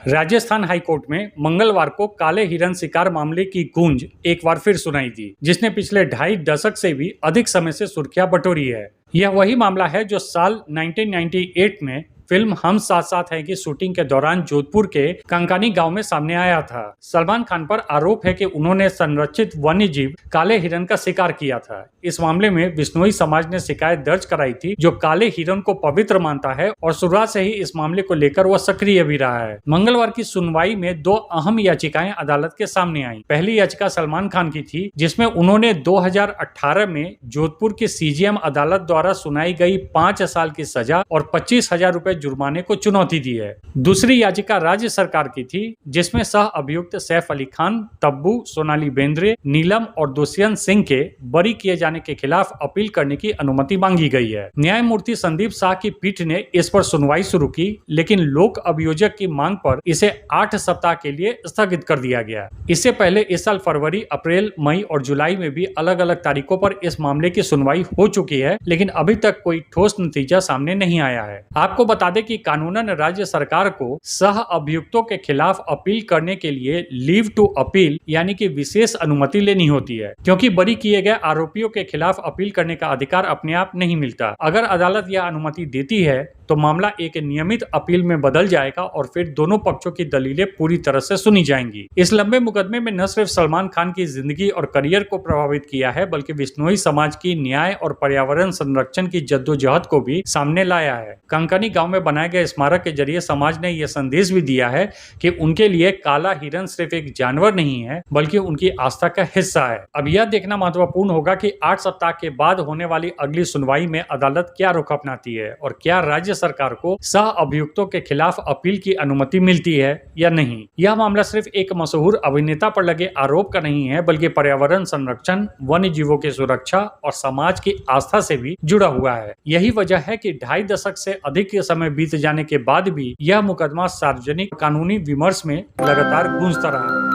Rajasthan high court में मंगलवार को काले हिरन शिकार मामले की गूंज एक बार फिर सुनाई दी, जिसने पिछले 2.5 दशक से भी अधिक समय से सुर्खियां बटोरी है। यह वही मामला है जो साल 1998 में फिल्म हम साथ साथ हैं की शूटिंग के दौरान जोधपुर के कंकानी गांव में सामने आया था। सलमान खान पर आरोप है कि उन्होंने संरक्षित वन्य जीव काले हिरन का शिकार किया था। इस मामले में बिश्नोई समाज ने शिकायत दर्ज कराई थी, जो काले हिरन को पवित्र मानता है और शुरुआत से ही इस मामले को लेकर वह सक्रिय भी रहा है। मंगलवार की सुनवाई में 2 अहम याचिकाएं अदालत के सामने आई। पहली याचिका सलमान खान की थी, जिसमें उन्होंने 2018 में जोधपुर की सीजेएम अदालत द्वारा सुनाई गई 5 साल की सजा और 25,000 रुपए जुर्माने को चुनौती दी है। दूसरी याचिका राज्य सरकार की थी, जिसमें सह अभियुक्त सैफ अली खान, तब्बू, सोनाली बेंद्रे, नीलम और दुष्यंत सिंह के बरी किए जाने के खिलाफ अपील करने की अनुमति मांगी गई है। न्यायमूर्ति संदीप शाह की पीठ ने इस पर सुनवाई शुरू की, लेकिन लोक अभियोजक की मांग पर इसे 8 सप्ताह के लिए स्थगित कर दिया गया। इससे पहले इस साल फरवरी, अप्रैल, मई और जुलाई में भी अलग अलग तारीखों पर इस मामले की सुनवाई हो चुकी है, लेकिन अभी तक कोई ठोस नतीजा सामने नहीं आया है। आपको बता दें कि कानूनन राज्य सरकार को सह अभियुक्तों के खिलाफ अपील करने के लिए लीव टू अपील यानी कि विशेष अनुमति लेनी होती है, क्योंकि बरी किए गए आरोपियों के खिलाफ अपील करने का अधिकार अपने आप नहीं मिलता। अगर अदालत यह अनुमति देती है तो मामला एक नियमित अपील में बदल जाएगा और फिर दोनों पक्षों की दलीलें पूरी तरह से सुनी जाएंगी। इस लंबे मुकदमे में न सिर्फ सलमान खान की जिंदगी और करियर को प्रभावित किया है, बल्कि बिश्नोई समाज की न्याय और पर्यावरण संरक्षण की जद्दोजहद को भी सामने लाया है। कंकानी गांव में बनाए गए स्मारक के जरिए समाज ने यह संदेश भी दिया है कि उनके लिए काला हिरन सिर्फ एक जानवर नहीं है, बल्कि उनकी आस्था का हिस्सा है। अब यह देखना महत्वपूर्ण होगा कि 8 सप्ताह के बाद होने वाली अगली सुनवाई में अदालत क्या रुख अपनाती है और क्या राज्य सरकार को सह अभियुक्तों के खिलाफ अपील की अनुमति मिलती है या नहीं। यह मामला सिर्फ एक मशहूर अभिनेता पर लगे आरोप का नहीं है, बल्कि पर्यावरण संरक्षण, वन्य जीवों की सुरक्षा और समाज की आस्था से भी जुड़ा हुआ है। यही वजह है कि 2.5 दशक से अधिक समय बीत जाने के बाद भी यह मुकदमा सार्वजनिक कानूनी विमर्श में लगातार गूंजता रहा।